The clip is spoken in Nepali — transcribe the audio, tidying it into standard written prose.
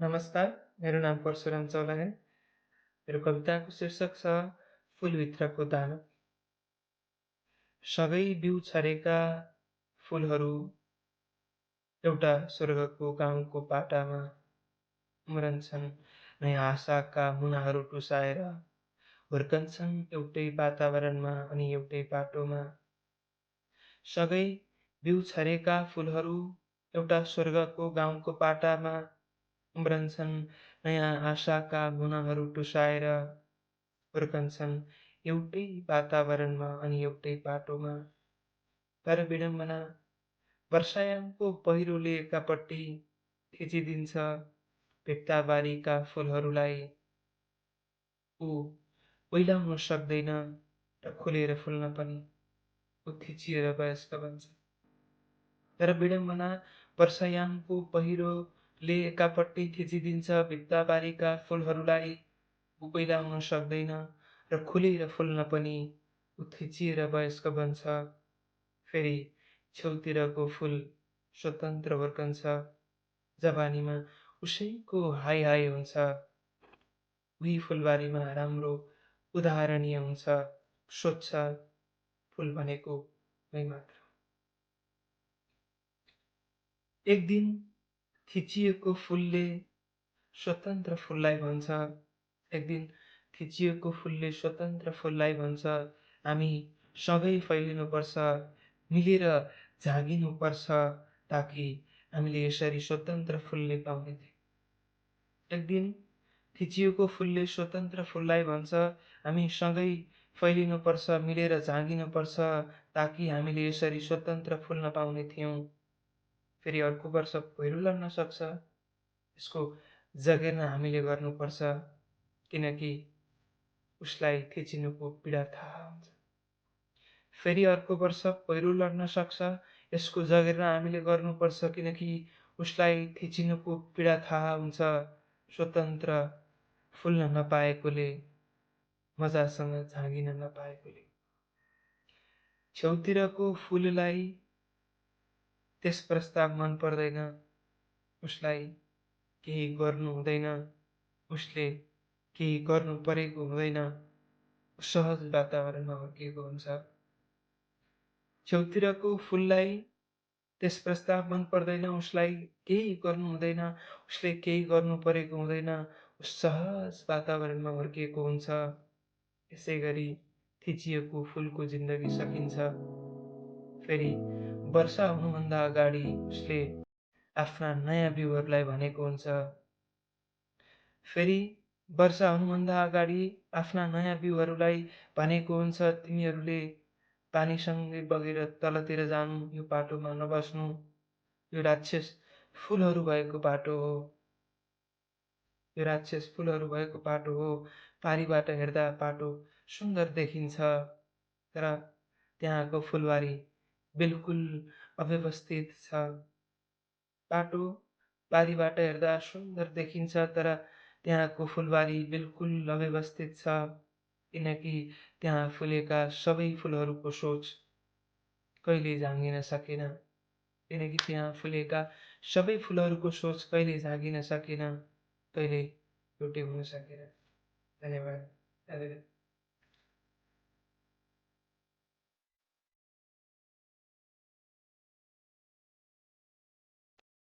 नमस्कार, मेरो नाम परशुराम चौलागाई। मेरो कविताको शीर्षक छ फुलभित्रको दाना। सँगै बिउ छरेका फुलहरू एउटा स्वर्गको गाउँको पाटामा उम्रन्छन्। नयाँ आशाका मुनाहरू टुसाएर हुर्कन्छन् एउटै वातावरणमा अनि एउटै बाटोमा। सँगै बिउ छरेका फुलहरू एउटा स्वर्गको गाउँको पाटामा उम्रन्छन्। नयाँ आशाका मुनाहरू टुसाएर हुर्कन्छन् एउटै वातावरणमा अनि एउटै बाटोमा। तर विडम्बना वर्षायामको पहिरोले एकापट्टि थिचिदिन्छ भेट्टाबारीका फुलहरूलाई। ऊ ओइलाउन सक्दैन र खुलेर फुल्न पनि, ऊ थिचिएर वयस्क बन्छ। तर विडम्बना वर्षायामको पहिरोले एकापट्टि थिचिदिन्छ भित्ताबारीका फुलहरूलाई। ऊ ओइलाउन सक्दैन र खुलेर फुल्न पनि, ऊ थिचिएर वयस्क बन्छ। फेरि छेउतिरको फुल स्वतन्त्र हुर्कन्छ। जवानीमा उसैको हाय हाय हुन्छ। उही फुलबारीमा राम्रो उदाहरणीय हुन्छ। सोध्छ फुल भनेको मै मात्र। एक दिन थिचिएको फुलले स्वतन्त्र फुललाई भन्छ। एक दिन थिचिएको फुलले स्वतन्त्र फुललाई भन्छ, हामी सँगै फैलिनुपर्छ, मिलेर झाँगिनुपर्छ, ताकि हामीले यसरी स्वतन्त्र फुल्ने पाउने थियौँ। एक दिन थिचिएको फुलले स्वतन्त्र फुललाई भन्छ, हामी सँगै फैलिनुपर्छ, मिलेर झाँगिनुपर्छ, ताकि हामीले यसरी स्वतन्त्र फुल्न पाउने थियौँ। फेरि अर्को वर्ष पहिरो लाग्न सक्छ, यसको जगेर्ना हामीले गर्नुपर्छ, किनकि उसलाई थिचिनुको पीडा थाहा हुन्छ। फेरि अर्को वर्ष पहिरो लड्न सक्छ, यसको जगेर्ना हामीले गर्नुपर्छ, किनकि उसलाई थिचिनुको पीडा थाहा हुन्छ। स्वतन्त्र फुल्न नपाएकोले, मजासँग झाँगिन नपाएकोले। छेउतिरको फुललाई त्यस प्रस्ताव मन पर्दैन, उसलाई केही गर्नु हुँदैन, उसले केही गर्नु परेको हुँदैन, सहज वातावरणमा हुर्किएको हुन्छ। छेउतिरको फुललाई त्यस प्रस्ताव मन पर्दैन, उसलाई केही गर्नु हुँदैन, उसले केही गर्नु परेको हुँदैन, सहज वातावरणमा हुर्किएको हुन्छ। यसै गरी थिचिएको फुलको जिन्दगी सकिन्छ। फेरि वर्षा हुनुभन्दा अगाडि उसले आफ्ना नयाँ बिउहरूलाई भनेको हुन्छ। फेरि वर्षा हुनुभन्दा अगाडि आफ्ना नयाँ बिउहरूलाई भनेको हुन्छ, तिमीहरूले पानीसँगै बगेर तलतिर जानु, यो बाटोमा नबस्नु, यो राक्षस फुलहरू भएको बाटो हो, यो राक्षस फुलहरू भएको बाटो हो। पारिबाट हेर्दा बाटो सुन्दर देखिन्छ, तर त्यहाँको फुलबारी बिल्कुल अव्यवस्थित छ। बाटो पारिबाट हेर्दा सुन्दर देखिन्छ, तर त्यहाँको फुलबारी बिल्कुल अव्यवस्थित छ, किनकि त्यहाँ फुलेका सबै फुलहरूको सोच कहिल्यै झाँगिन सकेन। किनकि त्यहाँ फुलेका सबै फुलहरूको सोच कहिल्यै झाँगिन सकेन, कहिल्यै एउटै हुन सकेन। धन्यवाद।